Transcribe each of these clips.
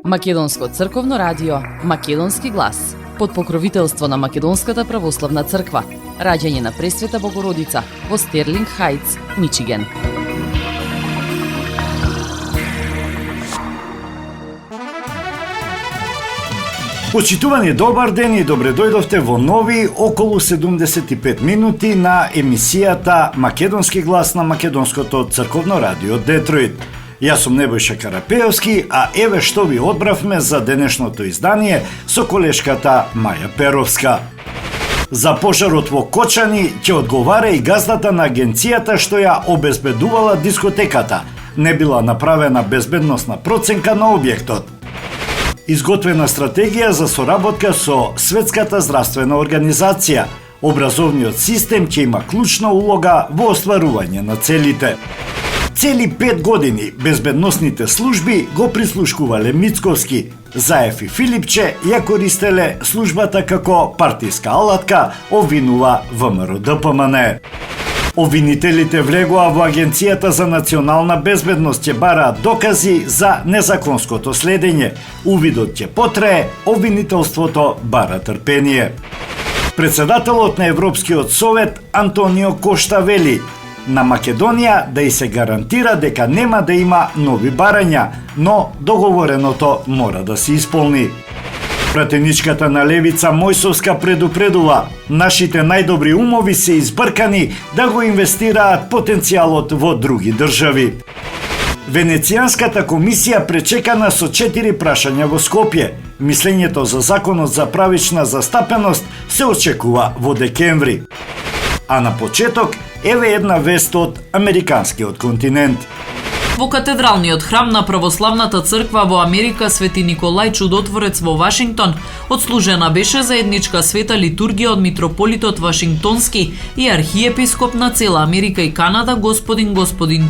Македонско црковно радио, Македонски глас, под покровителство на Македонската православна црква, раѓање на Пресвета Богородица во Стерлинг Хајтс, Мичиген. Почитувани, добар ден и добре дојдовте во нови околу 75 минути на емисијата Македонски глас на Македонското црковно радио Детройт. Јас сум Небојша Карапеевски, а еве што ви одбравме за денешното издание со колешката Маја Перовска. За пожарот во Кочани ќе одговара и газдата на агенцијата што ја обезбедувала дискотеката. Не била направена безбедносна проценка на објектот. Изготвена стратегија за соработка со Светската здравствена организација. Образовниот систем ќе има клучна улога во остварување на целите. Цели 5 години безбедносните служби го прислушкувале Мицковски. Заев и Филипче ја користеле службата како партиска алатка, обвинува ВМРО-ДПМН. Обвинителите влегоа во Агенцијата за национална безбедност ќе бараат докази за незаконското следење. Увидот ќе потрае, обвинителството бара трпение. Председателот на Европскиот совет Антонио Кошта вели: на Македонија да и се гарантира дека нема да има нови барања, но договореното мора да се исполни. Пратеничката на левица Мојсовска предупредува: нашите најдобри умови се избркани да го инвестираат потенцијалот во други држави. Венецијанската комисија пречекана со 4 прашања во Скопје. Мислењето за законот за правична застапеност се очекува во декември. А на почеток, еве една вест од американскиот континент. Во катедралниот храм на православната црква во Америка Свети Николај Чудотворец во Вашингтон отслужена беше заедничка света литургија од митрополитот Вашингтонски и архиепископ на цела Америка и Канада господин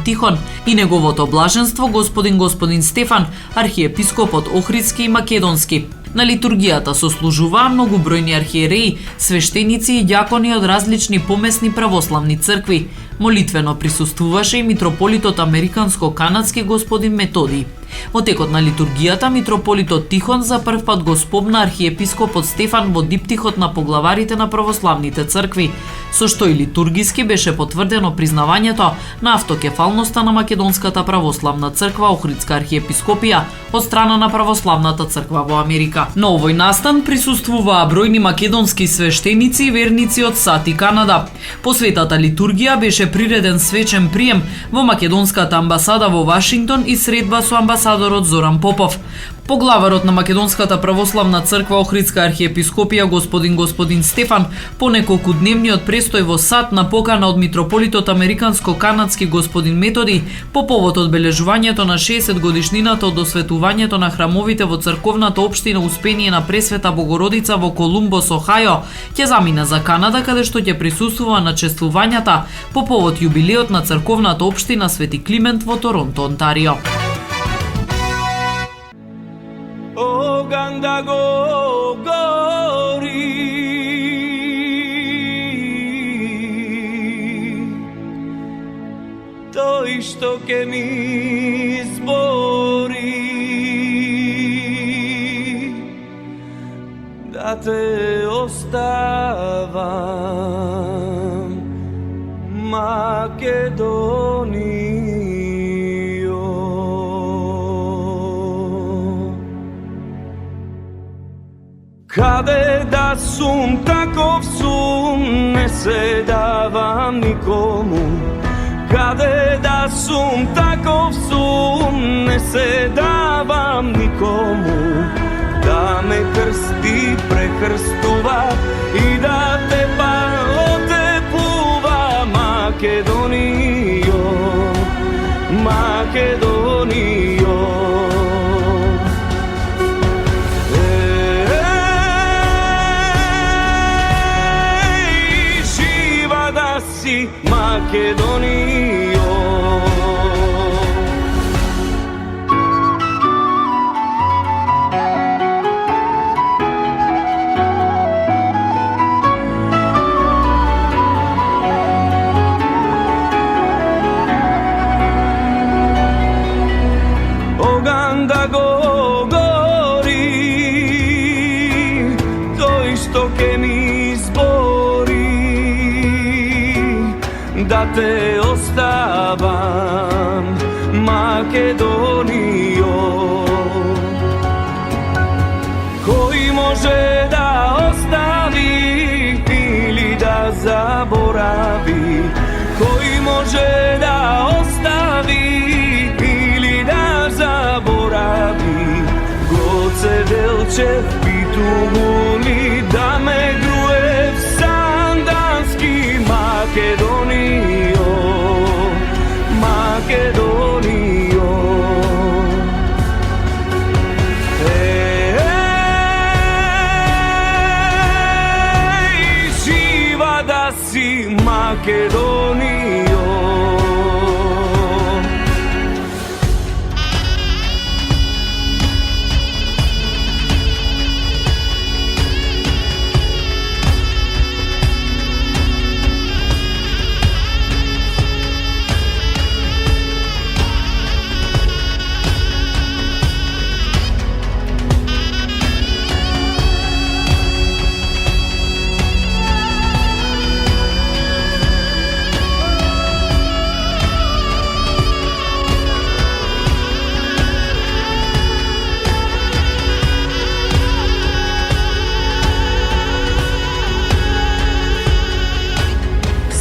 Тихон и неговото блаженство господин Стефан, архиепископот Охридски и Македонски. На литургијата сослужуваа многобројни архиереи, свештеници и ѓакони од различни помесни православни цркви. Молитвено присуствуваше и митрополитот американско-канадски господин Методий. Во текот на литургијата митрополитот Тихон за прв пат го спомна архиепископот Стефан во диптихот на поглаварите на православните цркви, со што и литургиски беше потврдено признавањето на автокефалноста на Македонската православна црква Охридска архиепископија од страна на православната црква во Америка. На овој настан присуствуваа бројни македонски свештеници и верници од САД и Канада. По светата литургија беше приреден свечен прием во македонската амбасада во Вашингтон и средба со амбасадорот Зоран Попов. Поглаварот на Македонската православна црква Охридска архиепископија господин Стефан по неколкудневниот престој во САД на покана од митрополитот американско-канадски господин Методий по повод одбележувањето на 60 годишнината од осветувањето на храмовите во црковната општина Успение на Пресвета Богородица во Колумбос, Охајо, ќе замине за Канада, каде што ќе присуствува на чествувањата по повод јубилеот на црковната општина Свети Климент во Торонто, Онтарио. Ganda go gori Тој што ке ми избори да те оставам Македонијо. Каде да сум, таков сум, не се давам никому. Каде да сум, таков сум, не се давам никому. Да ме крсти, прекрстува и да те отеплува Македонијо, Македонијо. Македонијо. da govori to isto che mi zbori da te ostavam Makedonio. Koji može da ostavi ili da zaboravi, koji može da ostavi ili da zaboravi, Goce Delčev pituli da me gruje sandanski Makedonio, Makedonio. Živa da si Makedonio.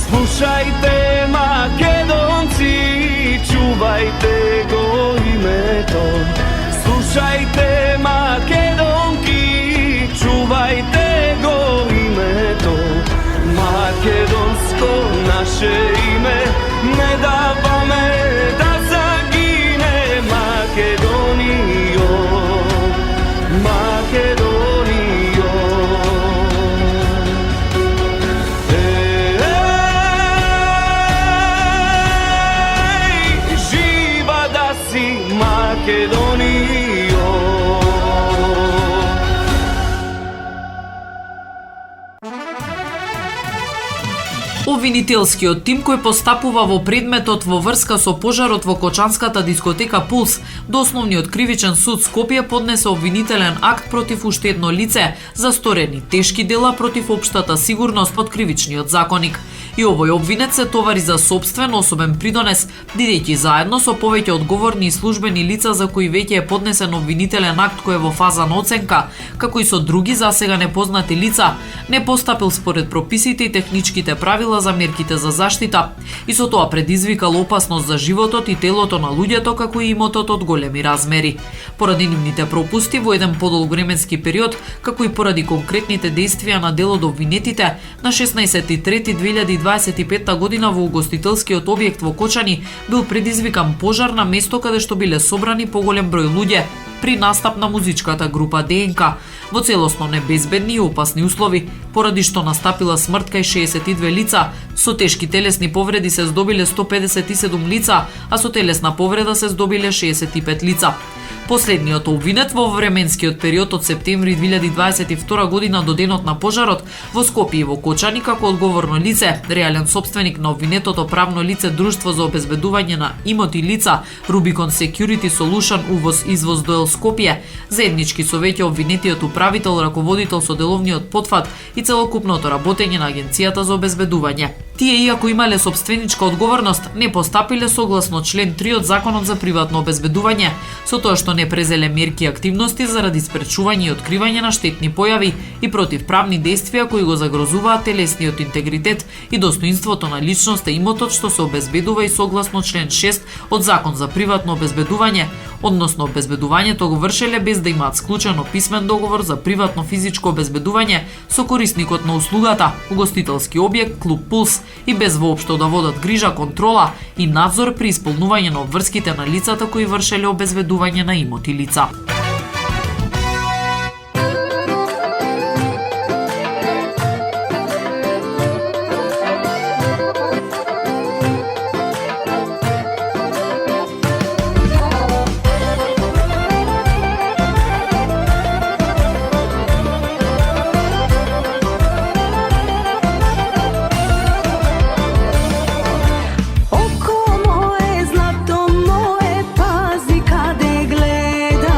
Slušajte Makedonci, čuvajte go imeto. Slušajte Makedonki, čuvajte go imeto. Makedonsko naše ime, ne davame da zagine. Makedonio, Makedonio. Makedonio. Обвинителскиот тим кој постапува во предметот во врска со пожарот во кочанската дискотека Пулс до Основниот кривичен суд Скопје поднесе обвинителен акт против уште едно лице за сторени тешки дела против општата сигурност под кривичниот законник. И овој обвинет се товари за собствен особен придонес, бидејќи заедно со повеќе одговорни и службени лица за кои веќе е поднесен обвинителен акт кој е во фаза на оценка, како и со други засега непознати лица, не постапил според прописите и техничките правила за мерките за заштита, и со тоа предизвикал опасност за животот и телото на луѓето, како и имотот од големи размери. Поради нивните пропусти во еден подолг временски период, како и поради конкретните действија на дел од обвинетите, на 16.3.2025 година во угостителскиот објект во Кочани бил предизвикан пожар на место каде што биле собрани поголем број луѓе при настап на музичката група ДНК во целосно небезбедни и опасни услови, поради што настапила смрт кај 62 лица, со тешки телесни повреди се здобиле 157 лица, а со телесна повреда се здобиле 65 лица. Последниот обвинет во временскиот период од септември 2022 година до денот на пожарот во Скопје и во Кочани како одговорно лице, реален собственик на обвинетото правно лице Друштво за обезбедување на имоти лица Rubicon Security Solution увоз-извоз ДО Скопје, заеднички со веќе обвинетиот управител, раководител со деловниот потфат и целокупното работење на Агенцијата за обезбедување. Тие, иако имале собственичка одговорност, не постапиле согласно член 3 од Законот за приватно обезбедување, со тоа што не презеле мерки и активности заради спречување и откривање на штетни појави и противправни действија кои го загрозуваат телесниот интегритет и достоинството на личноста и имотот што се обезбедува и согласно член 6 од Закон за приватно обезбедување, односно обезбедувањето го вршеле без да имаат склучено писмен договор за приватно физичко обезбедување со корисникот на услугата, угостителски објект Клуб Пулс, и без воопшто да водат грижа, контрола и надзор при исполнување на обврските на лицата кои вршеле обезбедување на имоти лица. Oko moje, zlato moje, pazi kade gledam.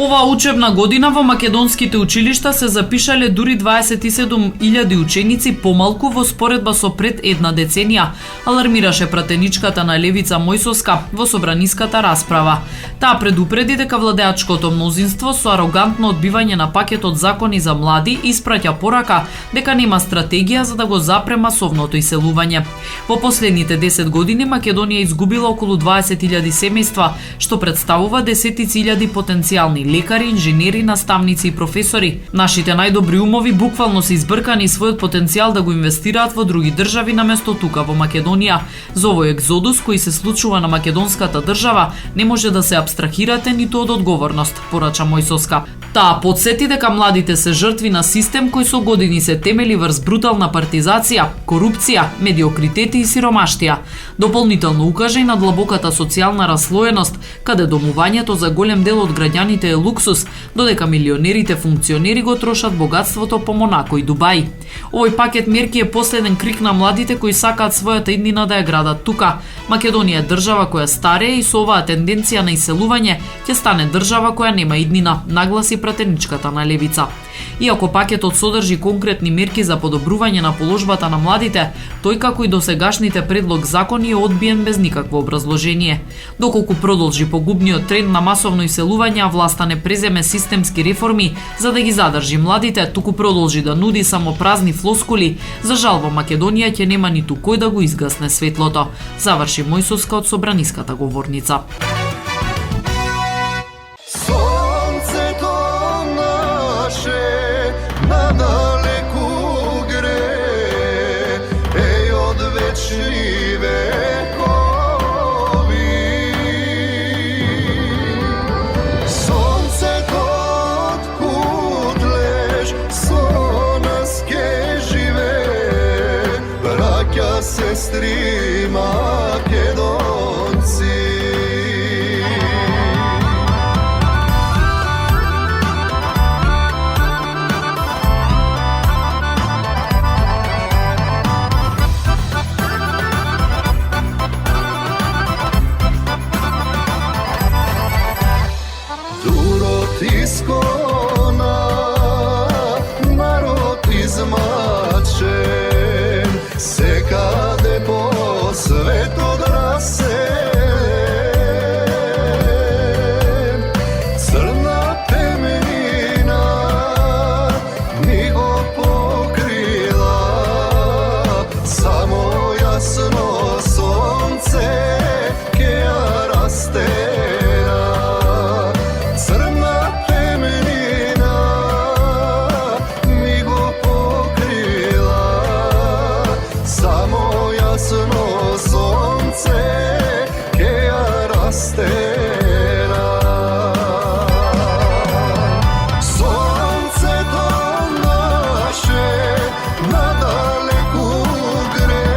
Оваа учебна година во македонските училишта се запишале дури 27.000 ученици помалку во споредба со пред една деценија, алармираше пратеничката на Левица Мојсовска во собраниската расправа. Таа предупреди дека владеачкото мнозинство со арогантно одбивање на пакетот закони за млади испраќа порака дека нема стратегија за да го запре масовното иселување. Во последните 10 години Македонија изгубила околу 20.000 семејства, што представува десетици илјади потенцијални лекари, инженери, наставници и професори. Нашите најдобри умови буквално се избркани својот потенцијал да го инвестираат во други држави наместо тука во Македонија. За овој екзодус кој се случува на македонската држава не може да се абстрахирате ниту од одговорност, порача Мојсовска. Таа подсети дека младите се жртви на систем кој со години се темели врз брутална партизација, корупција, медиокритети и сиромаштија. Дополнително укажа и на длабоката социјална раслоеност, каде домувањето за голем дел од граѓаните е луксус, додека милионерите функционери го трошат богатството по Монако и Дубај. Овој пакет мерки е последен крик на младите кои сакаат својата иднина да ја градат тука. Македонија е држава која старее и со оваа тенденција на иселување ќе стане држава која нема иднина, нагласи пратеничката на Левица. Иако пакетот содржи конкретни мерки за подобрување на положбата на младите, тој како и досегашните предлог закони е одбиен без никакво образложение. Доколку продолжи погубниот тренд на масовно иселување, а власта не преземе системски реформи за да ги задржи младите, туку продолжи да нуди само празни флоскули, за жал во Македонија ќе нема ниту кој да го изгасне светлото, заврши Мојсовска од собраниската говорница. Sestri Makedonci. Durot iskona, narod izmačen, sekade po svetu odrasen. Crna temenina mi go pokrila, samo jasno sonce keja rastena. Crna temenina mi go pokrila, samo jasno sonce keja rastena. Sonce to naše nadaleku gre,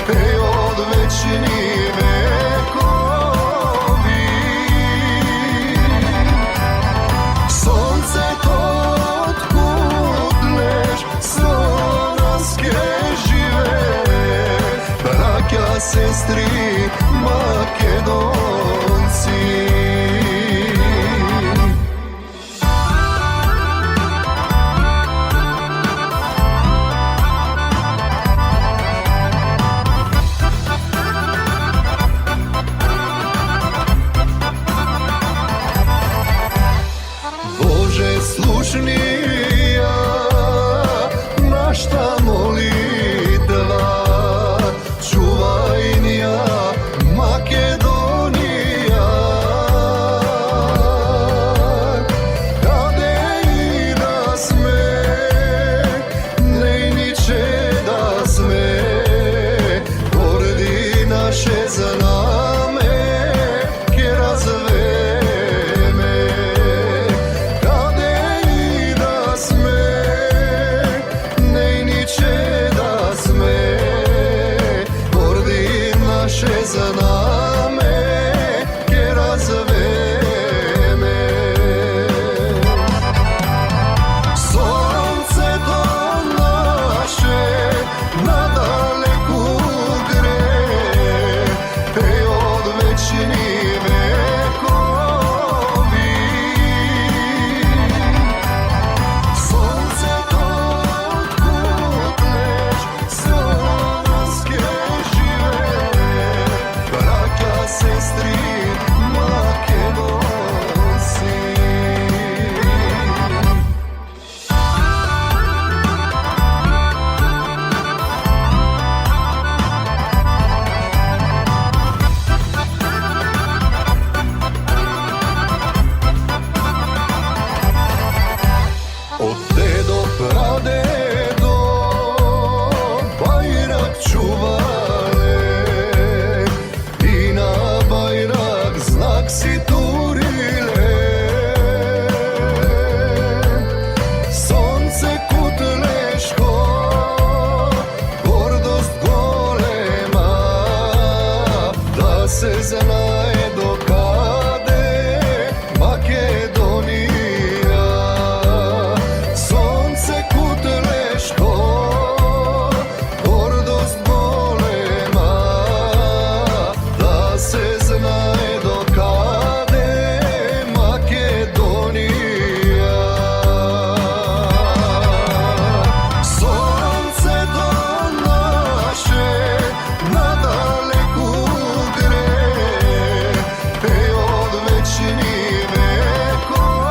pej od večni vekovi. Sonce to otkud leš, slonaske žive, braća, sestri Makedonci. Bože, slušnija našta molitva, čuvajnija Makedonija. se znае do kade Makedonija. Sonce kutleško, gordost golema, da se znае do kade Makedonija. Sonce do naše nadaleku gre, pe od večni vekovi.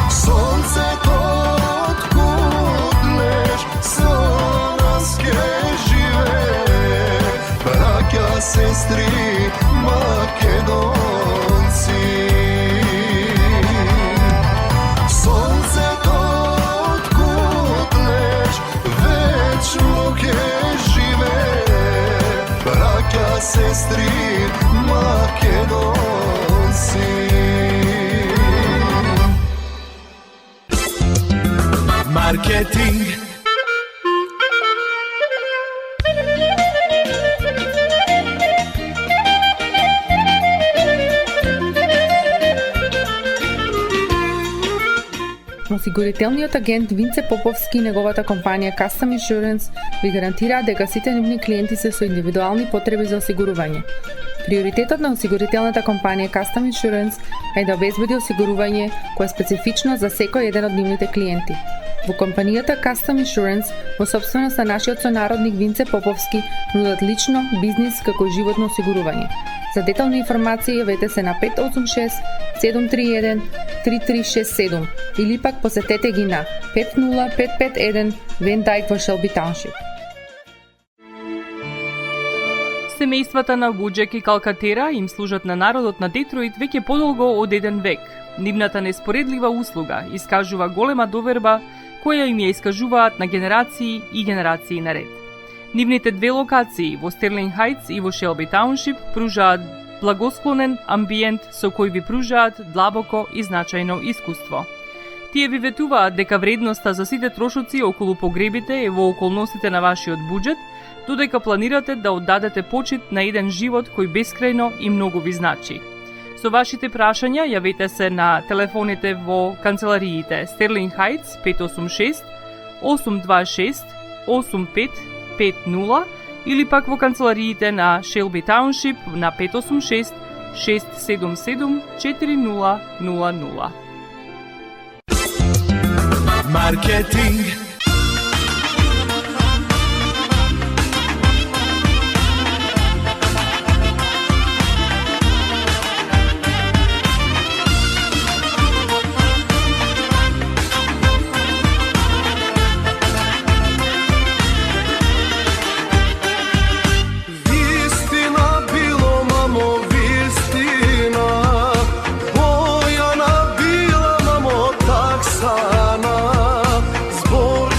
Sonce kod kutleš, slonaske žive, braća, sestri, Makedonci. Sonce kod kutleš, večno ke žive, braća, sestri, Makedonci. Marketing. Осигурителниот агент Винце Поповски и неговата компанија Custom Insurance ви гарантираат дека сите нивни клиенти се со индивидуални потреби за осигурување. Приоритетот на осигурителната компанија Custom Insurance е да обезбеди осигурување кое е специфично за секој еден од нивните клиенти. Во компанијата Custom Insurance, во собственост на нашиот сонародник Винце Поповски, нудат лично, бизнис како и животно осигурување. За детални информации јавете се на 586 731 3367 или пак посетете ги на 50551 Вен Дайк во Шелби Тауншип. Семејствата на Вуџек и Калкатера им служат на народот на Детройт веќе подолго од еден век. Нивната неспоредлива услуга искажува голема доверба која им ја искажуваат на генерации и генерации наред. Нивните две локации во Стерлинг Хајтс и во Шелби Тауншип пружаат благосклонен амбиент со кој ви пружаат длабоко и значајно искуство. Тие ви ветуваат дека вредноста за сите трошоци околу погребите е во околностите на вашиот буџет, додека планирате да оддадете почит на еден живот кој бескрајно и многу ви значи. Со вашите прашања јавете се на телефоните во канцелариите Стерлинг Хајтс 586 826 8550 или пак во канцелариите на Шелби Тауншип на 586 677 4000. Маркетинг. Bojana bila, mamo, tak sana, zbor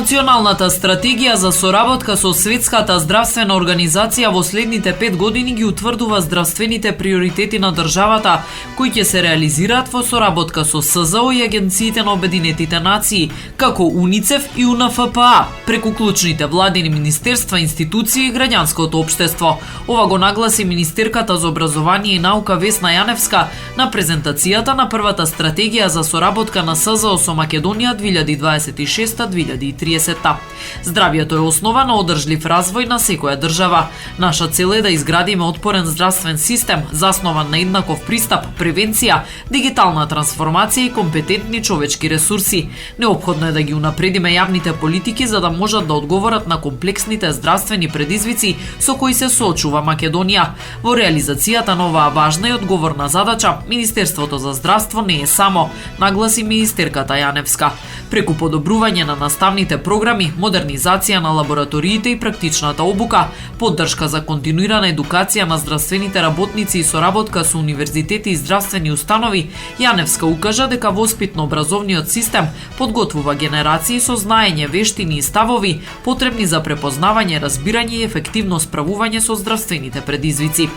Националната стратегија за соработка со Светската здравствена организација во следните 5 години ги утврдува здравствените приоритети на државата, кои ќе се реализираат во соработка со СЗО и агенциите на Обединетите нации, како УНИЦЕФ и УНФПА, преку клучните владини министерства, институции и граѓанското општество. Ова го нагласи министерката за образование и наука Весна Јаневска на презентацијата на првата стратегија за соработка на СЗО со Македонија 2026-2030. Здравјето е основа на одржлив развој на секоја држава. Наша цел е да изградиме отпорен здравствен систем, заснован на еднаков пристап, превенција, дигитална трансформација и компетентни човечки ресурси. Неопходно е да ги унапредиме јавните политики за да можат да одговорат на комплексните здравствени предизвици со кои се соочува Македонија. Во реализацијата на оваа важна и одговорна задача, Министерството за здравство не е само, нагласи министерката Јаневска. Преку подобрување на наставните програми, модернизација на лабораториите и практичната обука, поддршка за континуирана едукација на здравствените работници и соработка со универзитети и здравствени установи, Јаневска укажа дека воспитно-образовниот систем подготвува генерации со знаење, вештини и ставови потребни за препознавање, разбирање и ефективно справување со здравствените предизвици.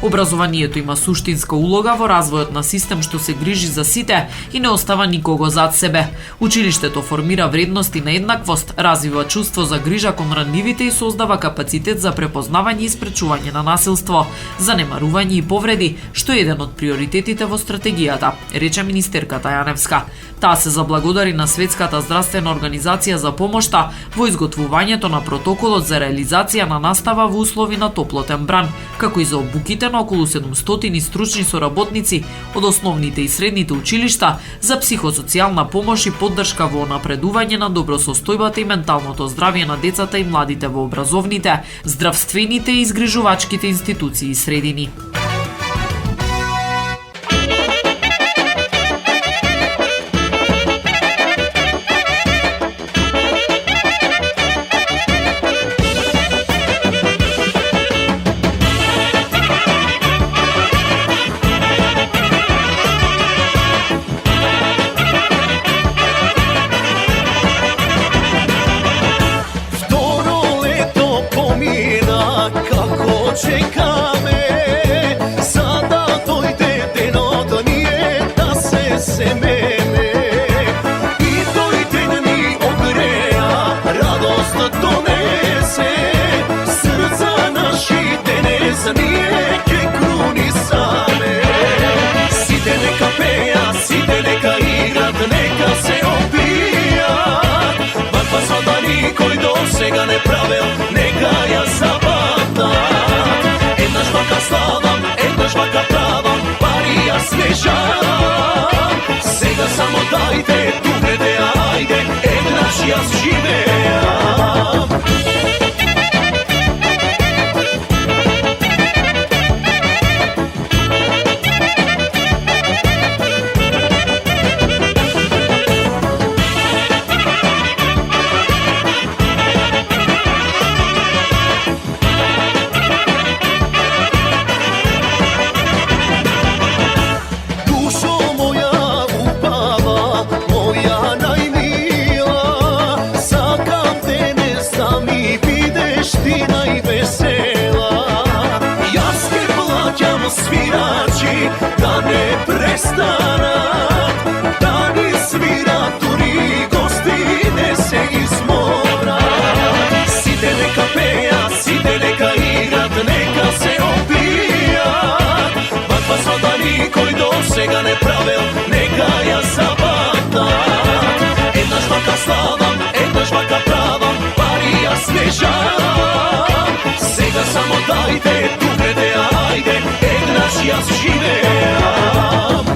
Образованието има суштинска улога во развојот на систем што се грижи за сите и не остава никого зад себе. Училиштето формира вредности на еднаквост, развива чувство за грижа кон ранливите и создава капацитет за препознавање и спречување на насилство, занемарување и повреди, што е еден од приоритетите во стратегијата, рече министерката Јаневска. Таа се заблагодари на Светската здравствена организација за помошта во изготвувањето на протоколот за реализација на настава во услови на топлотен бран, како и за обуките на околу 700 стручни соработници од основните и средните училишта за психосоцијална помош и поддршка во напредување на добросостојбата и менталното здравје на децата и младите во образовните, здравствените и изгрижувачките институции и средини. Čekame, sada dojde denot nije da se semene I toj den mi ogreja, radost donese Srca naši denes nije ke krunisane Side neka peja, side neka igrat, neka se opijat Bar pa sada nikoj do sega ne pravil, neka ja zabadat Една жвака славам, една жвака правам, пари ја смешам Сега само дајте, тугнете, ајде, еднаш јас живеам Svirači da ne prestanat Da ni svirat turi gosti ne se izmorat Side neka peja, side neka igrat, neka se opijat Bar pa sada nikoj do sega ne pravil, neka ja zabatat Jedna žvaka slavam, jedna žvaka pravam, pari ja smešam Сега само дајте, тугнете, ајде, еднаш јас живеам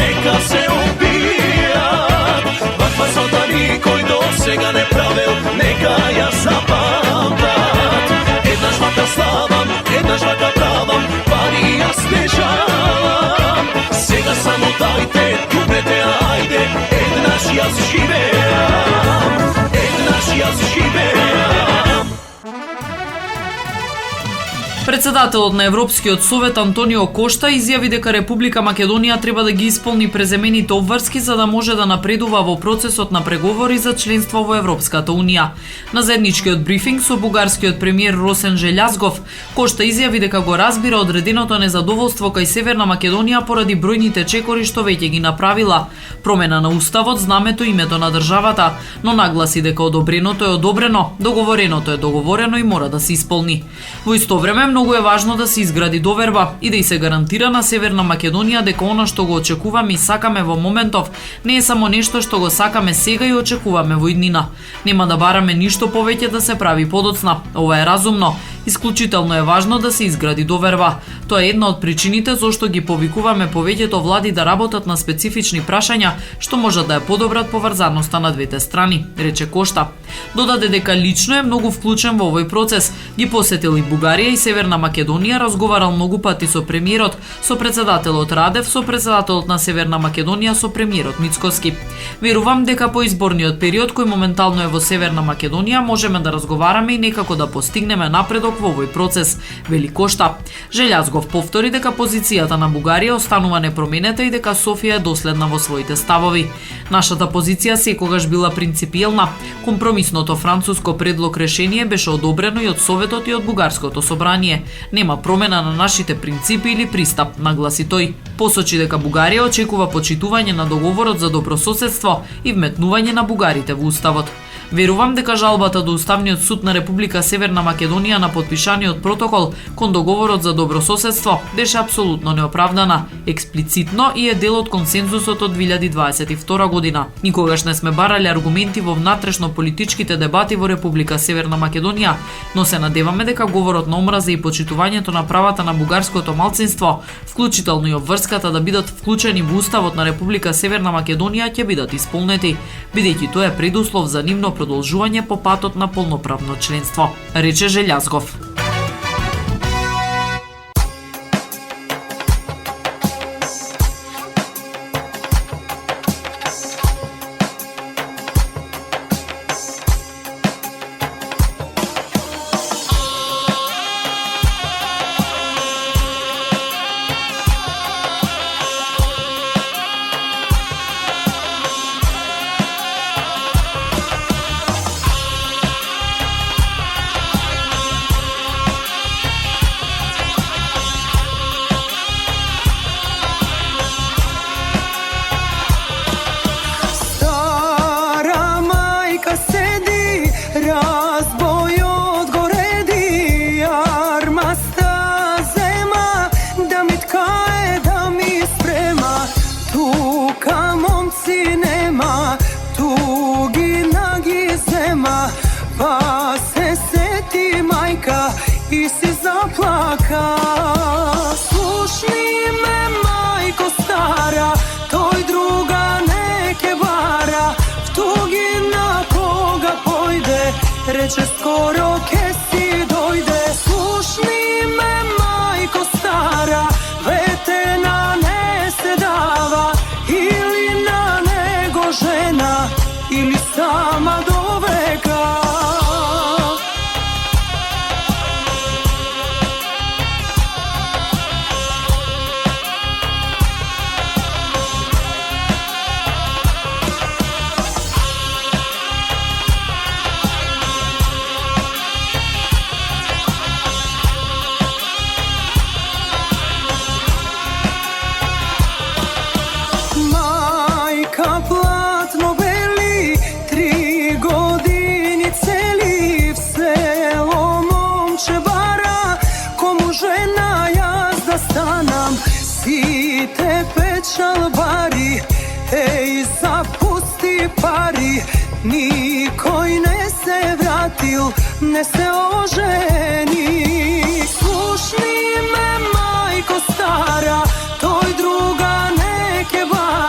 neka se opijat. Vakva sota nikoj do sega ne pravil, neka ja zapamtat. Една žvaka slavam, една žvaka pravam, pari ja snežavam. Сега само дайте, дупете, ajde, еднаш јас живеам, еднаш јас живеам. Председателот на Европскиот совет Антонио Кошта изјави дека Република Македонија треба да ги исполни преземените обврски за да може да напредува во процесот на преговори за членство во Европската унија. На заедничкиот брифинг со бугарскиот премиер Росен Желјазгов, Кошта изјави дека го разбира одреденото незадоволство кај Северна Македонија поради бројните чекори што веќе ги направила, промена на уставот, знамето, името на државата, но нагласи дека одобреното е одобрено, договореното е договорено и мора да се исполни. Во исто време многу е важно да се изгради доверба и да и се гарантира на Северна Македонија дека она што го очекуваме и сакаме во моментов не е само нешто што го сакаме сега и очекуваме во иднина. Нема да бараме ништо повеќе да се прави подоцна. Ова е разумно. Исклучително е важно да се изгради доверба. Тоа е една од причините зошто ги повикуваме повеќето влади да работат на специфични прашања што можат да ја подобрат поврзаноста на двете страни, рече Кошта. Додаде дека лично е многу вклучен во овој процес. Ги посетил и Бугарија и Северна Македонија, разговарал многу пати со премиерот, со председателот Радев, со председателот на Северна Македонија, со премиерот Мицкоски. Верувам дека по изборниот период кој моментално е во Северна Македонија можеме да разговараме и некако да постигнеме напредок во овој процес, вели Кошта. Желјазгов повтори дека позицијата на Бугарија останува непроменета и дека Софија е доследна во своите ставови. Нашата позиција секогаш била принципиелна. Компромисното француско предлог решение беше одобрено и од Советот и од Бугарското собрание. Нема промена на нашите принципи или пристап, нагласи тој. Посочи дека Бугарија очекува почитување на договорот за добрососедство и вметнување на бугарите во уставот. Верувам дека жалбата до Уставниот суд на Република Северна Македонија на подпишаниот протокол кон договорот за добрососедство беше апсолутно неоправдана, експлицитно и е дел од консензусот од 2022 година. Никогаш не сме барали аргументи во внатрешно политичките дебати во Република Северна Македонија, но се надеваме дека говорот на омраза и почитувањето на правата на бугарското малцинство, вклучително и обврската да бидат вклучени во Уставот на Република Северна Македонија ќе бидат исполнети, бидејќи тоа е предуслов за нивно продолжување по патот на полноправно членство, рече Желјазгов. Pa se seti majka i si zaplaka. Slušni me majko stara, toj druga neke vara, v tugi na koga pojde, reče skoro ke si dojde. Slušni me majko stara, vetena ne se dava, ili na nego žena, ili sama do veka. Majka platno beli, 3 godine celi, v selo momče bara, komu žena jazda stanam, si te pečal bari, ej zapusti pari, nikoj ne se vratil, ne se oženi. Slušni me majko stara, toj druga neke vara,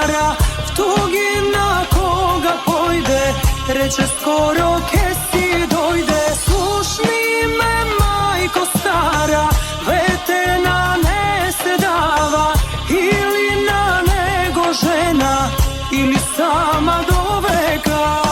reče skoro ke si dojde. Slušni me majko stara, vetena ne se dava, ili na nego žena, ili sama do veka.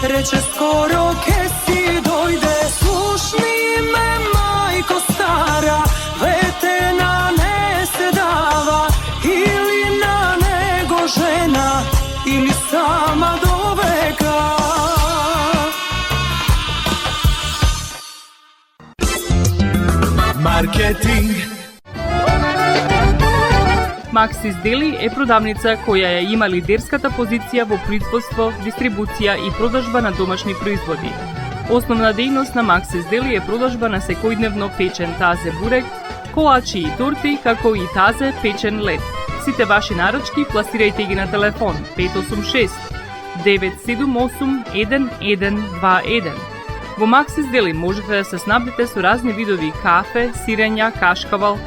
Reče skoro ke si dojde. Slušni me majko stara, vetena ne se dava, ili na nego žena, ili sama do veka. Marketing. Maxis Deli е продавница која ја има лидерската позиција во производство, дистрибуција и продажба на домашни производи. Основна дејност на Maxis Deli е продажба на секојдневно печен тазе бурек, колачи и торти, како и тазе печен лед. Сите ваши наручки пласирајте ги на телефон 586 978 1121. Во Maxis Deli можете да се снабдите со разни видови кафе, сирења, кашкавал,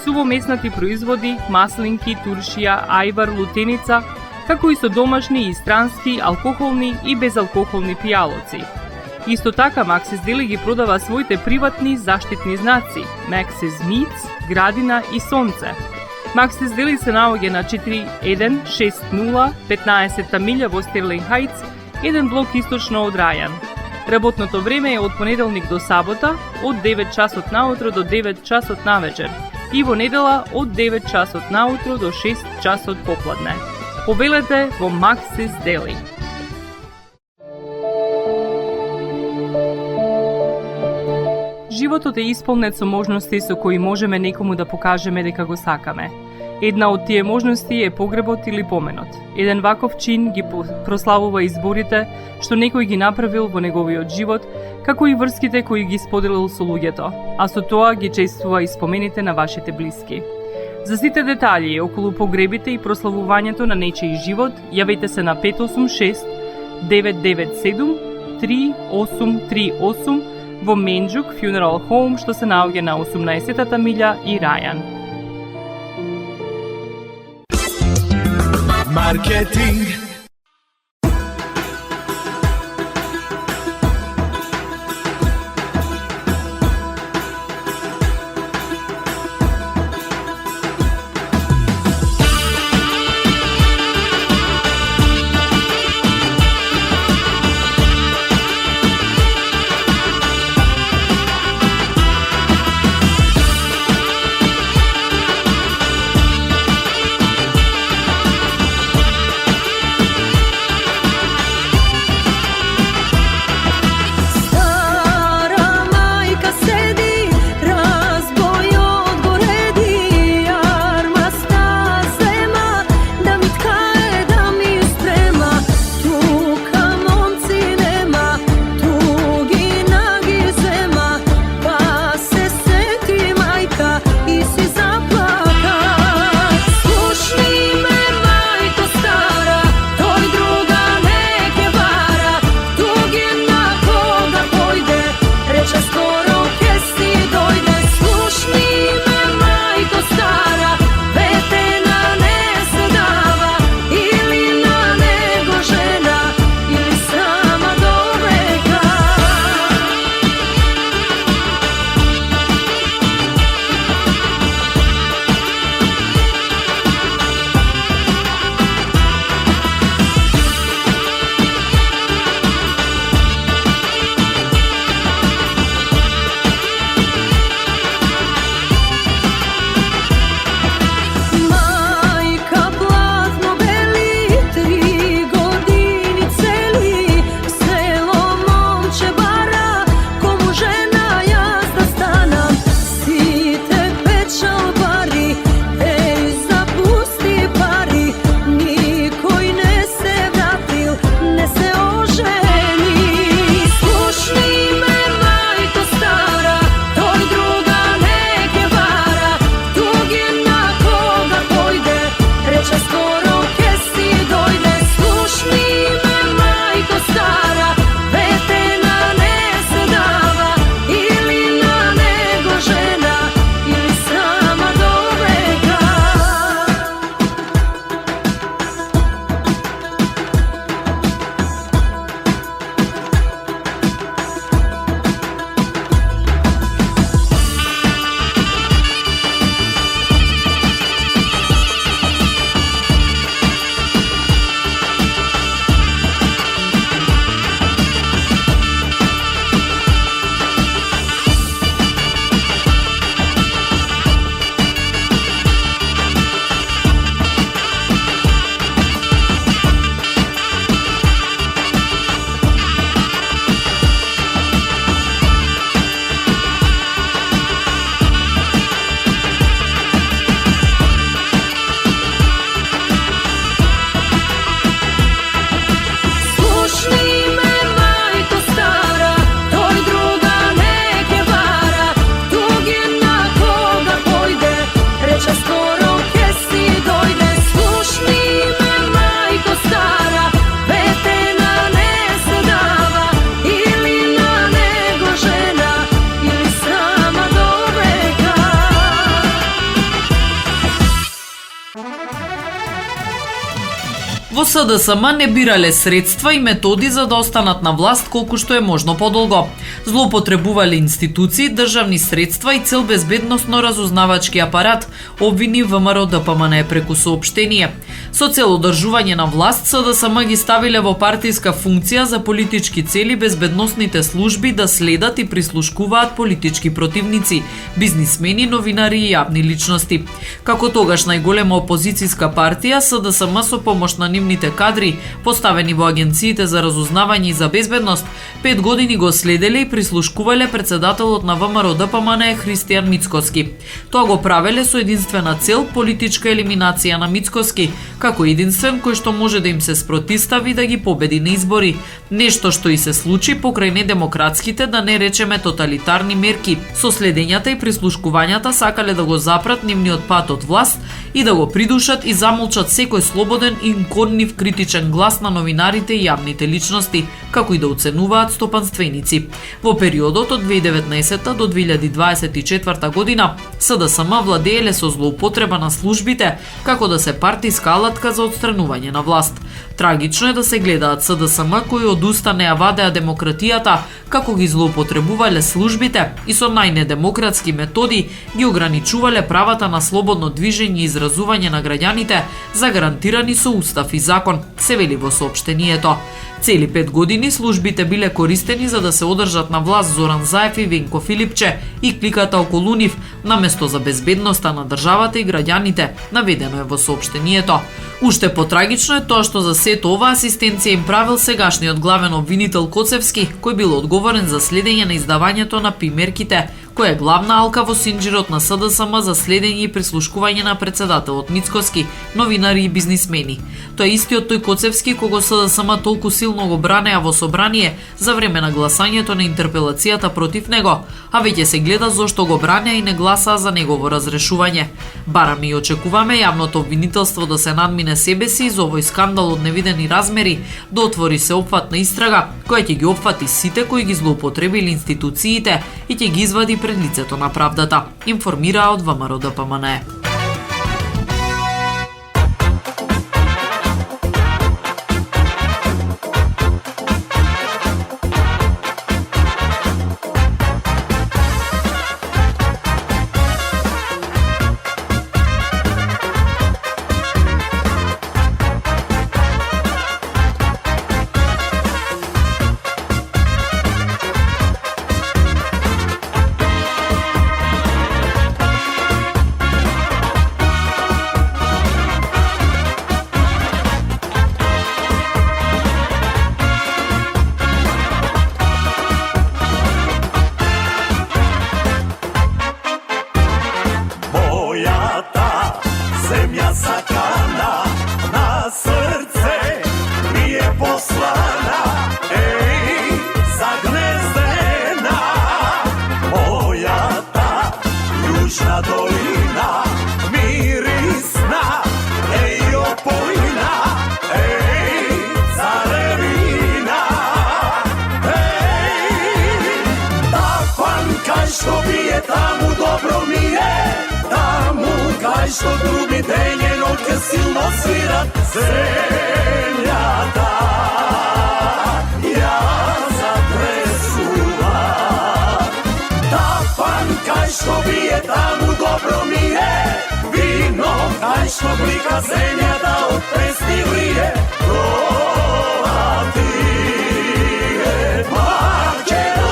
сувомеснати производи, маслинки, туршија, ајвар, лутеница, како и со домашни и странски, алкохолни и безалкохолни пијалоци. Исто така Maxis Deli ги продава своите приватни заштитни знаци Maxis Meats, Градина и Сонце. Maxis Deli се наоѓа на 4160 15-та милја во Стерлинг Хајтс, еден блок источно од Рајан. Работното време е од понеделник до сабота, од 9 часот наутро до 9 часот навечер, и во недела од 9 часот наутро до 6 часот попладне. Повелете во Maxis Deli. Животот е исполнет со можности со кои можеме некому да покажеме дека го сакаме. Една од тие можности е погребот или поменот. Еден ваков чин ги прославува изборите што некој ги направил во неговиот живот, како и врските кои ги споделил со луѓето, а со тоа ги чествува и спомените на вашите блиски. За сите детали околу погребите и прославувањето на нечиј живот, јавете се на 586 997 3838 во Менџук Funeral Home, што се наоѓа на 18-та милја и Рајан. Маркетинг. Во СДСМ не бирале средства и методи за да останат на власт колку што е можно подолго. Злоупотребувале институции, државни средства и цел безбедносно разузнавачки апарат, обвини ВМРО ДПМН преку соопштение. Со цел одржување на власт, СДСМ ги ставиле во партиска функција за политички цели безбедносните служби да следат и прислушкуваат политички противници, бизнисмени, новинари и јавни личности. Како тогаш најголема опозицијска партија, СДСМ со помош на нивните кадри, поставени во агенциите за разузнавање и за безбедност, 5 години го следеле и прислушкувале председателот на ВМРО ДПМН Христијан Мицкоски. Тоа го правеле со единствена цел политичка елиминација на Мицкоски, како единствен кој што може да им се спротистави да ги победи на избори. Нешто што и се случи покрај недемократските, да не речеме тоталитарни мерки. Со следењата и прислушкувањата сакале да го запрат нивниот пат од власт и да го придушат и замолчат секој слободен и инкогнив критичен глас на новинарите и јавните личности, како и да оценуваат стопанственици. Во периодот од 2019 до 2024 година СДСМ владееле со злоупотреба на службите како да се партиска алатка за отстранување на власт. Трагично е да се гледаат СДСМ кои одуста не ја вадеа демократијата, како ги злоупотребувале службите и со најнедемократски методи ги ограничувале правата на слободно движење и изразување на граѓаните, загарантирани со устав и закон, се вели во соопштението. Цели 5 години службите биле користени за да се одржат на власт Зоран Заев и Венко Филипче и кликата околу нив, наместо за безбедноста на државата и граѓаните, наведено е во соопштението. Уште потрагично е тоа што за сето ова асистенција им правил сегашниот главен обвинител Коцевски, кој бил одговорен за следење на издавањето на пимерките, која е главна алка во синџирот на СДСМ за следење и прислушкување на председателот Мицкоски, новинари и бизнисмени. Тоа е истиот тој Коцевски кого СДСМ толку силно го бранеа во собрание за време на гласањето на интерпелацијата против него, а веќе се гледа зошто го бранеа и не гласаа за негово разрешување. Бараме и очекуваме јавното обвинителство да се надмине себе си за овој скандал од невидени размери, да отвори сеопфатна истрага која ќе ги опфати сите кои ги злоупотребили институциите и ќе ги извади пред лицето на правдата, информираа од ВМРО ДПМН. Што трубите нjenotke silno svirat zemljata ja zatresuva Tapan kaj što bije tamu dobro mi je Vino kaj što blika zemljata od pesni vrije Kroati je Makedonija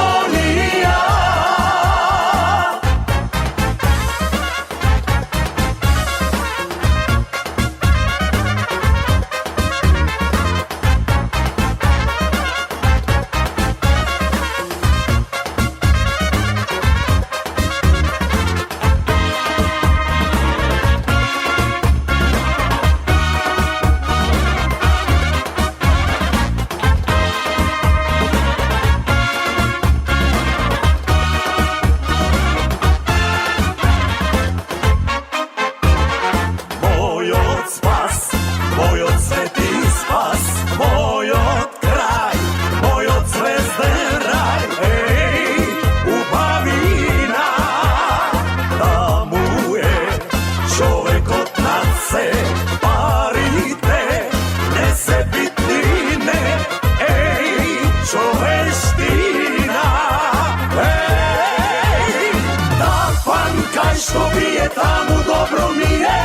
što bije, tamu dobro mi je,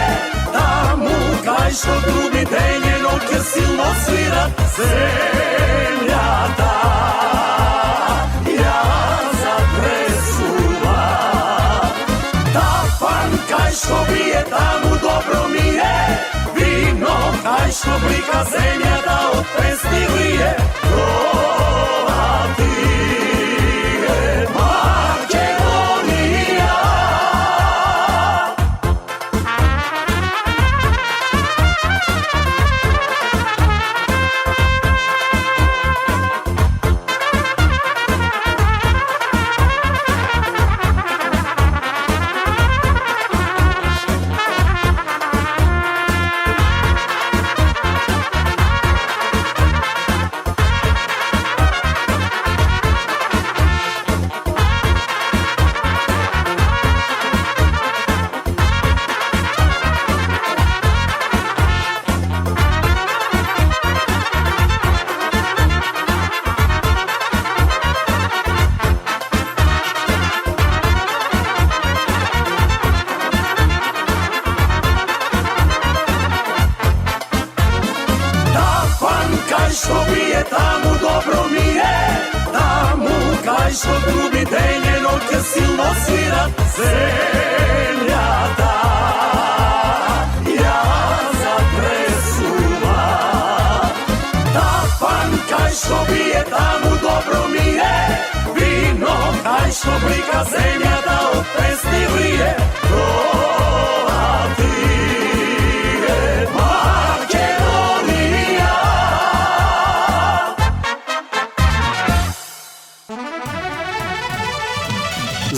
tamu kaj što trubi denje noće silno svira zemlja ta, ja zatresuva. Tapan kaj što bije, tamu dobro mi je, vino kaj što blika zemlja da od pesni lije, što bije, tamu dobro mi je, tamu kaj što trubi denje noće silno svira zemlja ta, ja zatresuva. Tapan kaj što bije, tamu dobro mi je, vino kaj što blika zemlja da od pesni lije,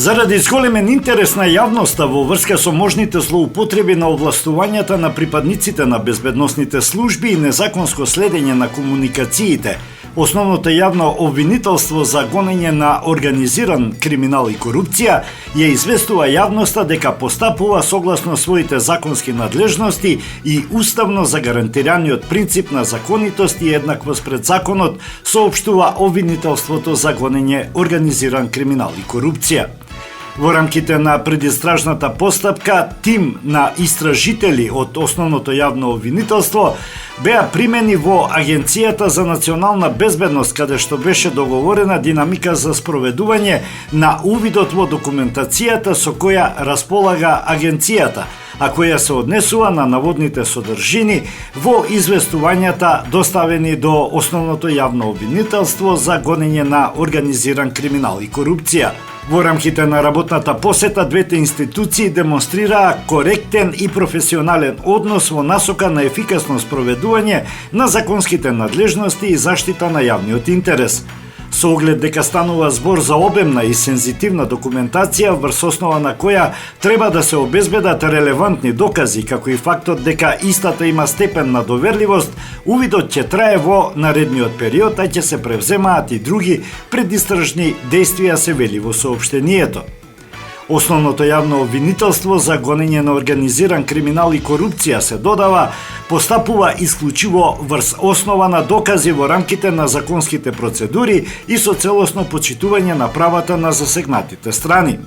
Заради зголемен интерес на јавноста во врска со можните злоупотреби на овластувањата на припадниците на безбедносните служби и незаконско следење на комуникациите, основното јавно обвинителство за гонење на организиран криминал и корупција ја известува јавноста дека постапува согласно своите законски надлежности и уставно загарантираниот принцип на законитост и еднаквост пред законот, соопштува обвинителството за гонење организиран криминал и корупција. Во рамките на предистражната постапка, тим на истражители од основното јавно обвинителство беа примени во Агенцијата за национална безбедност, каде што беше договорена динамика за спроведување на увидот во документацијата со која располага Агенцијата, а која се однесува на наводните содржини во известувањата доставени до основното јавно обвинителство за гонење на организиран криминал и корупција. Во рамките на работната посета, двете институции демонстрираа коректен и професионален однос во насока на ефикасно спроведување на законските надлежности и заштита на јавниот интерес. Со оглед дека станува збор за обемна и сензитивна документација врз основа на која треба да се обезбедат релевантни докази, како и фактот дека истата има степен на доверливост, увидот ќе трае во наредниот период, а ќе се превземаат и други предистражни действија, се вели во соопштението. Основното јавно обвинителство за гонење на организиран криминал и корупција, се додава, постапува исклучиво врз основа на докази во рамките на законските процедури и со целосно почитување на правата на засегнатите страни.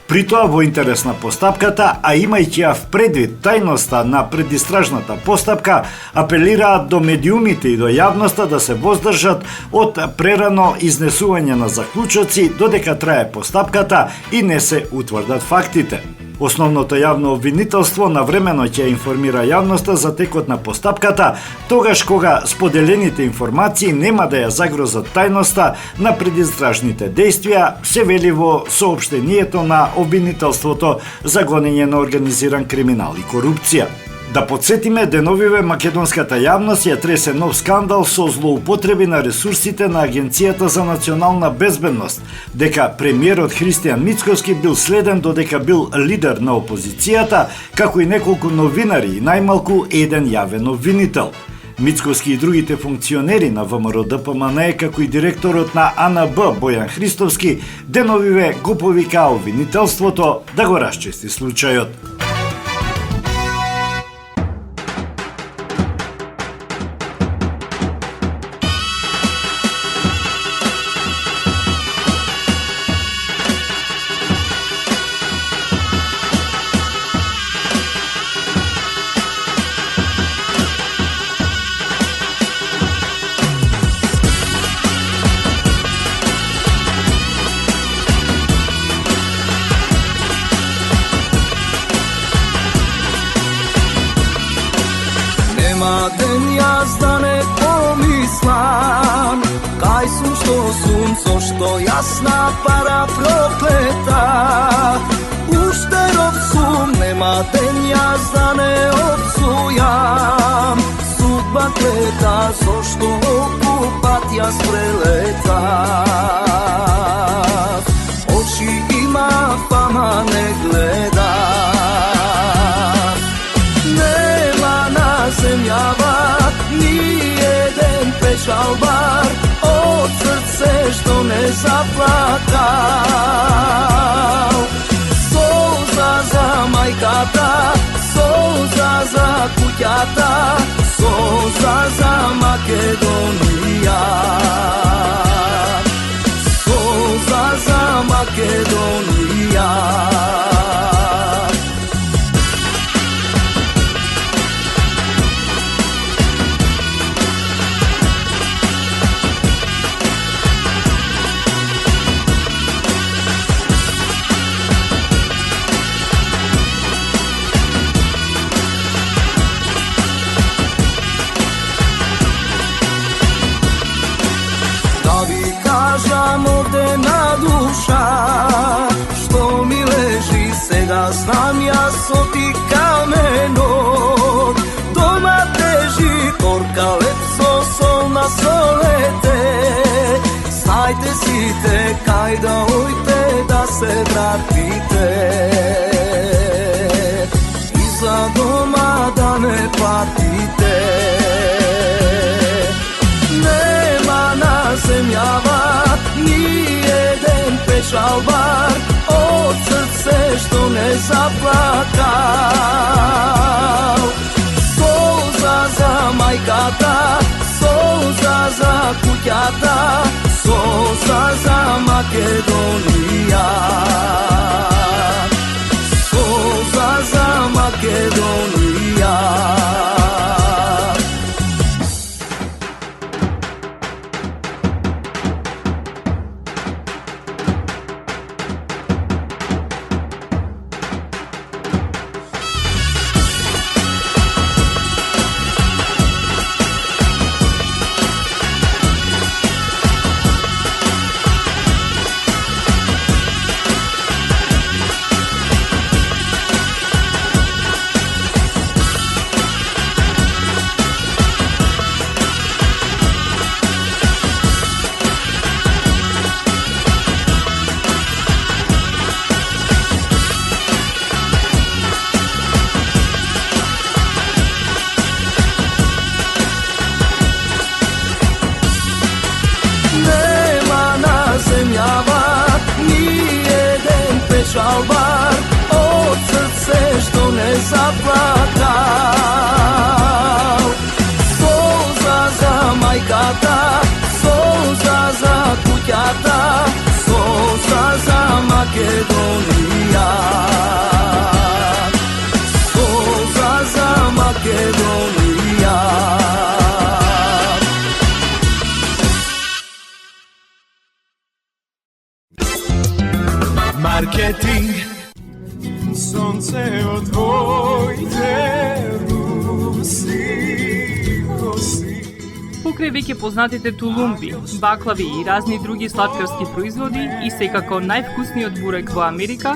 При тоа во интерес на постапката, а имајќи ја в предвид тајноста на предистражната постапка, апелираат до медиумите и до јавноста да се воздржат од прерано изнесување на заклучоци додека трае постапката и не се утврдат фактите. Основното јавно обвинителство навремено ќе информира јавноста за текот на постапката, тогаш кога споделените информации нема да ја загрозат тајноста на предистражните действија, се вели во соопштението на обвинителството за гонење на организиран криминал и корупција. Да подсетиме, деновиве македонската јавност ја тресе нов скандал со злоупотреби на ресурсите на Агенцијата за национална безбедност, дека премиерот Христијан Мицкоски бил следен додека бил лидер на опозицијата, како и неколку новинари и најмалку еден јавен обвинител. Мицкоски и другите функционери на ВМРО ДПМНЕ, како и директорот на АНБ Бојан Христовски, деновиве го повика обвинителството да го расчисти случајот. Nема ден јас да не помислам кај сум што сунцо што јасна пара проклета. Уште роб сум, нема ден јас да не опсујам судба клета зошто окупат јас прелетав. Очи има фама не гледа, земјава ни еден печалбар од срце што не заплакал. Солза за мајката, солза за куќата, солза за Македонија, солза за Македонија. Што ми лежи сега, знам јас оти каменот. Дома тежи корка лед со сол на солете. Знајте сите кај да ојте да се вратите и за дома да не патите. Нема на земјава ни еден печалбар од срце што не заплакал. Солза за мајката, солза за куќата, солза за Македонија, солза за Македонија. Печалбар од срце што не заплакал. Солза за мајката, солза за куќата, солза за Македонија, солза за Македонија. Маркетинг, сонце од твоите руси коси. Покрај веќе познатите тулумби, баклави и разни други сладкарски производи и секако највкусниот бурек во Америка,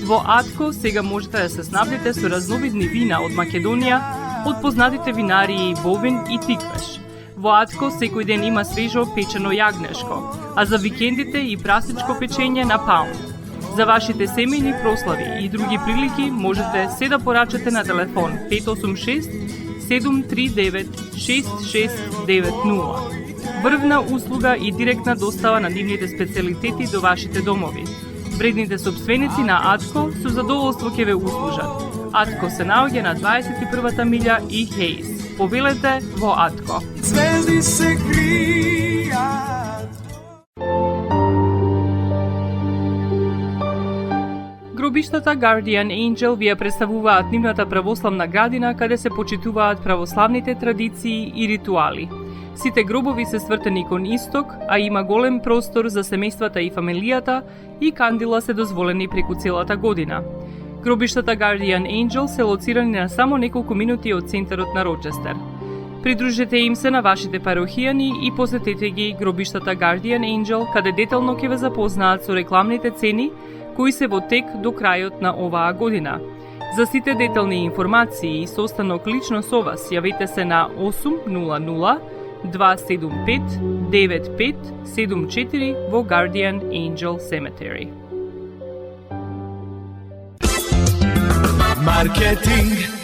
во Атко сега можете да се снабдите со разновидни вина од Македонија, од познатите винарии Бовин и Тиквеш. Во Атко секој ден има свежо печено јагнешко, а за викендите и прасничко печење на паунд. За вашите семејни прослави и други прилики можете се да порачате на телефон 586 739 6690. Врвна услуга и директна достава на нивните специјалитети до вашите домови. Вредните собственици на Атко со задоволство ќе ве услужат. Атко се наоѓа на 21-та милја и Хейс. Повелете во Атко. Звезди се кријат. Гробиштата Guardian Angel ви ја представуваат нивната православна градина каде се почитуваат православните традиции и ритуали. Сите гробови се свртени кон исток, а има голем простор за семејствата и фамилијата и кандила се дозволени преку целата година. Гробиштата Guardian Angel се лоцирани на само неколку минути од центарот на Рочестер. Придружете им се на вашите парохијани и посетете ги гробиштата Guardian Angel, каде детално ќе ве запознаат со рекламните цени кои се во тек до крајот на оваа година. За сите детални информации и состанок лично со вас, јавете се на 800 275 9574 во Guardian Angel Cemetery. Marketing.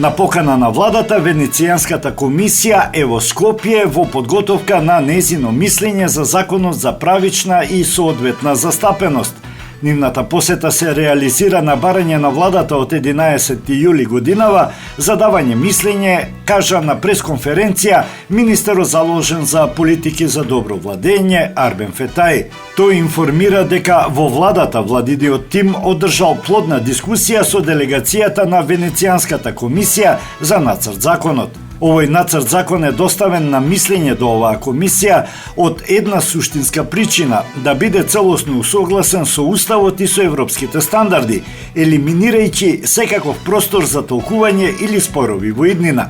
На покана на владата, Венецијанската комисија е во Скопје во подготовка на нејзино мислење за законот за правична и соодветна застапеност. Нивната посета се реализира на барање на владата од 11 јули годинава за давање мислење, кажа на пресконференција министерот заложен за политики за добро владење Арбен Фетај. Тој информира дека во владата владидиот тим одржал плодна дискусија со делегацијата на Венецијанската комисија за нацрт законот. Овој нацрт закон е доставен на мислење до оваа комисија од една суштинска причина, да биде целосно усогласен со Уставот и со европските стандарди, елиминирајќи секаков простор за толкување или спорови во иднина.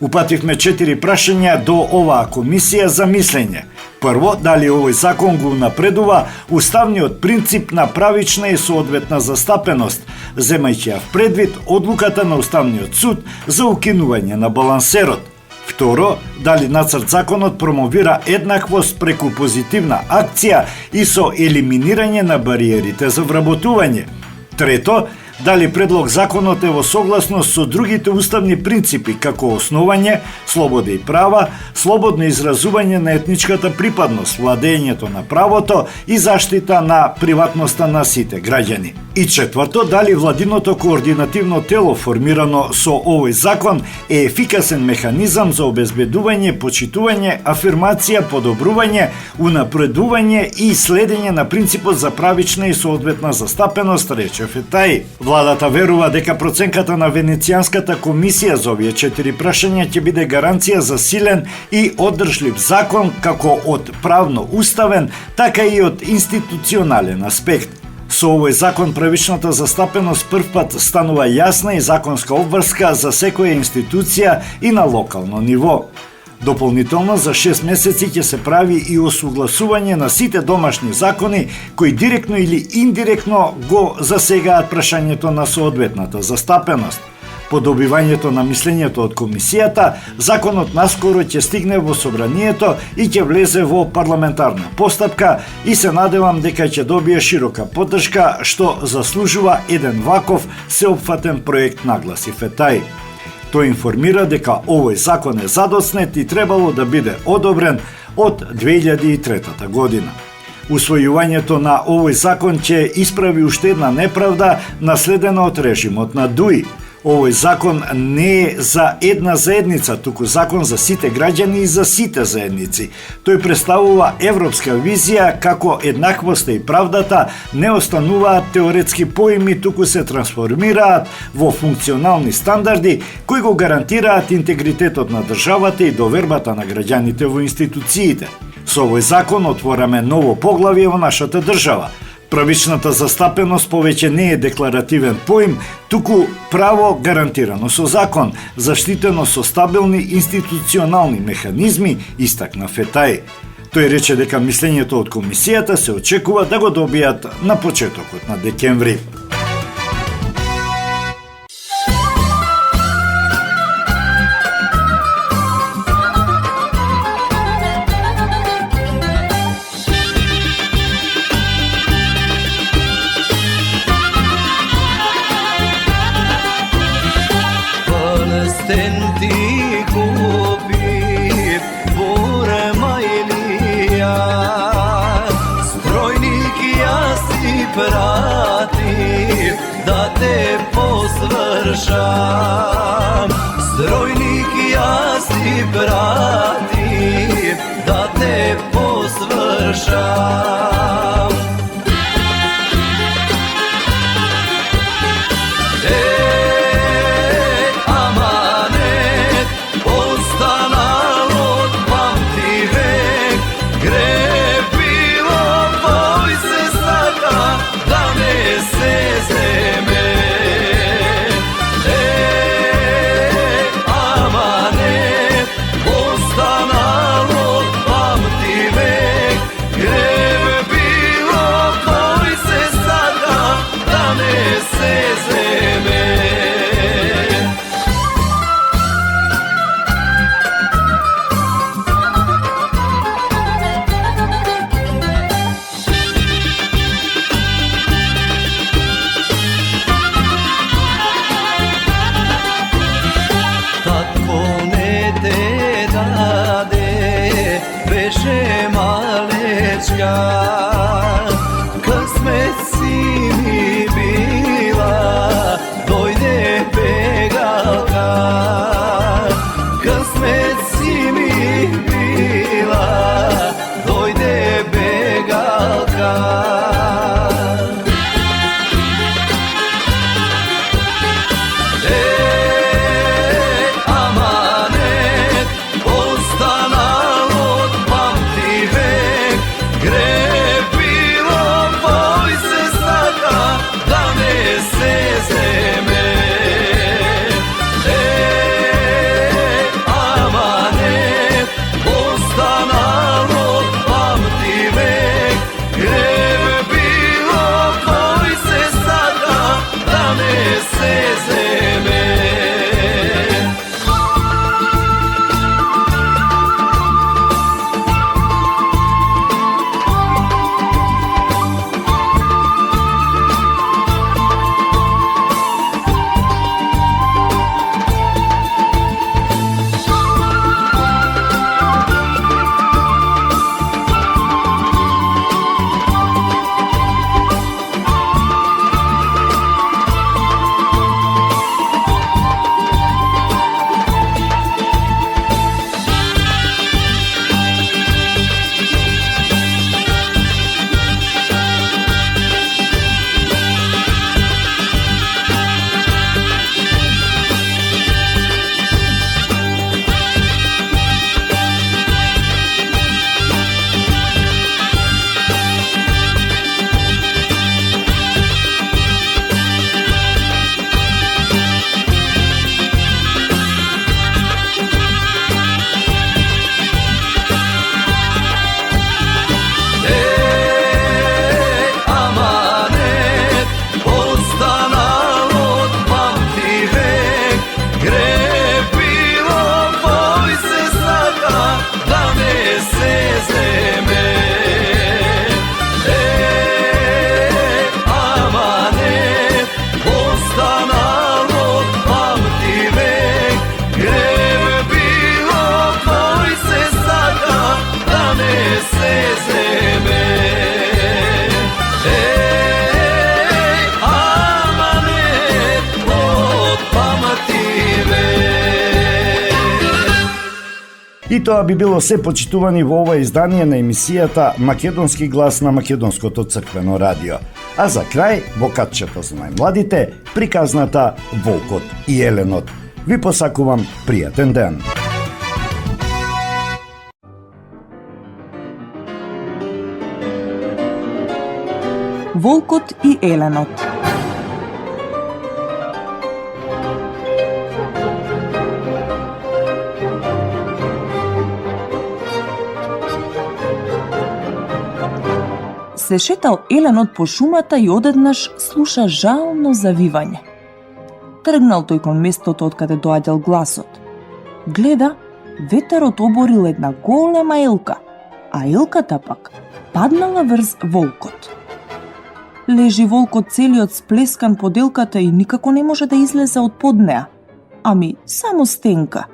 Упативме 4 прашања до оваа комисија за мислење. Прво, дали овој закон го напредува уставниот принцип на правична и соодветна застапеност, земајќи ја в предвид одлуката на Уставниот суд за укинување на балансерот. Второ, дали нацрт законот промовира еднаквост преку позитивна акција и со елиминирање на бариерите за вработување. Трето, дали предлог законот е во согласност со другите уставни принципи како основање, слобода и права, слободно изразување на етничката припадност, владењето на правото и заштита на приватноста на сите граѓани. И четврто, дали владиното координативно тело формирано со овој закон е ефикасен механизам за обезбедување, почитување, афирмација, подобрување, унапредување и следење на принципот за правична и соодветна застапеност, рече Фетаи. Владата верува дека проценката на Венецијанската комисија за овие 4 прашања ќе биде гаранција за силен и одржлив закон како од правно-уставен, така и од институционален аспект. Со овој закон правичната застапеност првпат станува јасна и законска обврска за секоја институција и на локално ниво. Дополнително за 6 месеци ќе се прави и осугласување на сите домашни закони кои директно или индиректно го засегаат прашањето на соодветната застапеност. По добивањето на мислењето од комисијата, законот наскоро ќе стигне во собранието и ќе влезе во парламентарна постапка и се надевам дека ќе добие широка поддршка што заслужува еден ваков сеопфатен проект, нагласи Фетаи. Тој информира дека овој закон е задоцнет и требало да биде одобрен од 2003 година. Усвојувањето на овој закон ќе исправи уште една неправда наследена од режимот на Дуи. Овој закон не е за една заедница, туку закон за сите граѓани и за сите заедници. Тој представува европска визија како еднаквоста и правдата не остануваат теоретски поими, туку се трансформираат во функционални стандарди кои го гарантираат интегритетот на државата и довербата на граѓаните во институциите. Со овој закон отвораме ново поглавје во нашата држава. Правичната застапеност повеќе не е декларативен поим, туку право гарантирано со закон, заштитено со стабилни институционални механизми, истакна Фетаи. Тој рече дека мислењето од комисијата се очекува да го добијат на почетокот на декември. Stenti kupi bure majlija, strojnik ja si pratim da te posvršam. Strojnik ja si pratim da te posvršam. И тоа би било се, почитувани, во ова издание на емисијата Македонски глас на Македонското црквено радио. А за крај, во катчето за најмладите, приказната Волкот и еленот. Ви посакувам пријатен ден. Волкот и еленот. Се шетал еленот по шумата и одеднаш слуша жално завивање. Тргнал тој кон местото од каде доаѓал гласот. Гледа, ветерот оборил една голема елка, а елката пак паднала врз волкот. Лежи волкот целиот сплескан под елката и никако не може да излезе од под неа, ами само стенка.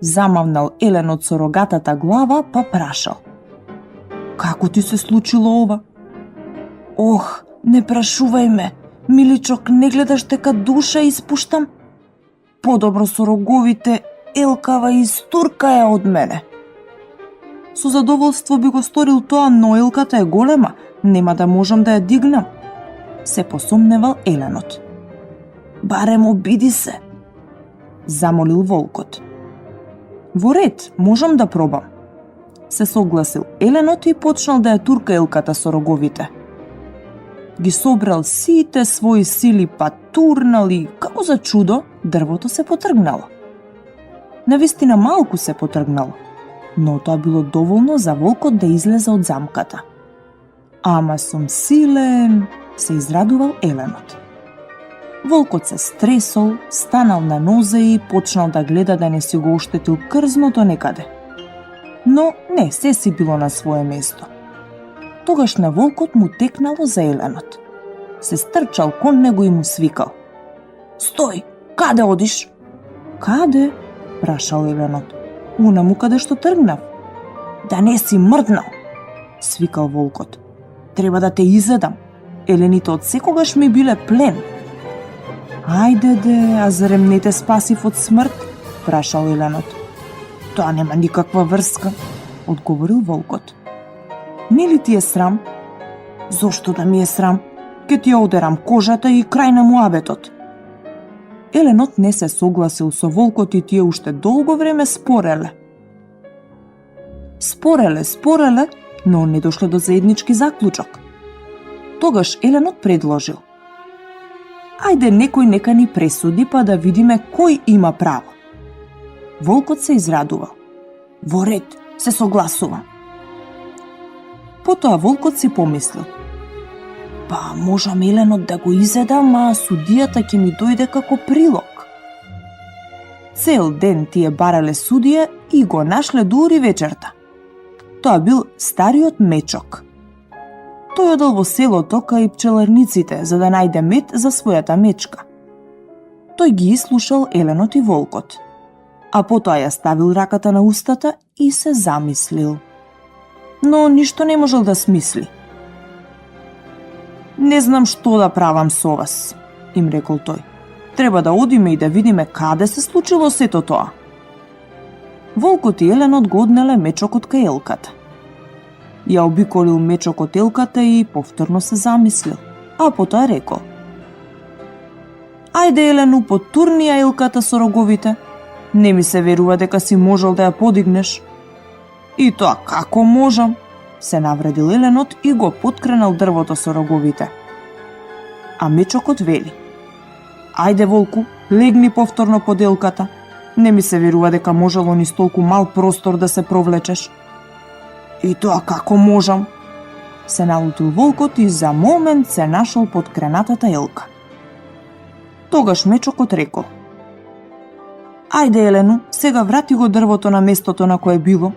Замавнал еленот со рогатата глава, па прашал: "Како ти се случило ова?" "Ох, не прашувај ме, миличок, не гледаш дека душа испуштам? Подобро со роговите, елкава и стурка е од мене." "Со задоволство би го сторил тоа, но елката е голема, нема да можам да ја дигнам," се посомневал еленот. "Барем обиди се," замолил волкот. "Во ред, можам да пробам," се согласил еленот и почнал да ја турка елката со роговите. Ги собрал сите своји сили, па турнал и, како за чудо, дрвото се потргнало. Навистина малку се потргнало, но тоа било доволно за волкот да излезе од замката. "Ама сум силен," се израдувал еленот. Волкот се стресол, станал на нозе и почнал да гледа да не си го оштетил крзното некаде. Но не, се си било на свое место. Тогаш на волкот му текнало за еленот. Се стрчал кон него и му свикал: "Стој, каде одиш?" "Каде?" прашал еленот. "Унаму каде што тргнав." "Да не си мрднал," свикал волкот. "Треба да те изедам. Елените од секогаш ми биле плен." "Ајде де, а зарем не те спасив од смрт?" прашал еленот. "Тоа нема никаква врска," одговорил волкот. "Нели ти е срам?" "Зошто да ми е срам? Ке ти ја одерам кожата и крај на муабетот." Еленот не се согласил со волкот и тие уште долго време спореле. Спореле, но не дошле до заеднички заклучок. Тогаш еленот предложил: "Ајде некој нека ни пресуди, па да видиме кој има право." Волкот се израдувал: "Во ред, се согласувам." Потоа волкот си помислил: "Па можам еленот да го изедам, а судијата ќе ми дојде како прилог." Цел ден тие барале судија и го нашле дури вечерта. Тоа бил стариот мечок. Тој одел во селото кај пчеларниците за да најде мед за својата мечка. Тој ги изслушал еленот и волкот, а потоа ја ставил раката на устата и се замислил. Но ништо не можел да смисли. "Не знам што да правам со вас," им рекол тој. "Треба да одиме и да видиме каде се случило сето тоа." Волкот и еленот го однеле мечокот кај елката. Ја обиколил мечокот елката и повторно се замислил, а потоа рекол: "Ајде, Елену, потурни ја елката со роговите. Не ми се верува дека си можел да ја подигнеш." "И тоа како можам?" се навредил еленот и го поткренал дрвото со роговите. А мечокот вели: "Ајде, волку, легни повторно под елката. Не ми се верува дека можело ни столку мал простор да се провлечеш." "И тоа како можам?" се налутил волкот и за момент се нашол под кренатата елка. Тогаш мечокот рекол: "Ајде, Елену, сега врати го дрвото на местото на кое било."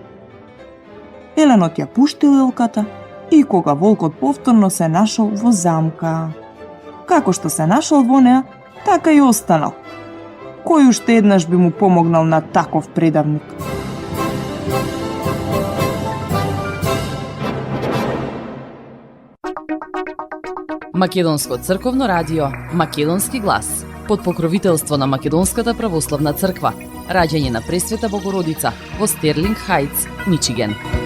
Еленот ја пуштил елката и кога волкот повторно се нашол во замка. Како што се нашол во неа, така и останал. Кој уште еднаш би му помогнал на таков предавник? Македонско црковно радио, Македонски глас, под покровителство на Македонската православна црква. раѓање на Пресвета Богородица во Стерлинг Хајтс, Мичиген.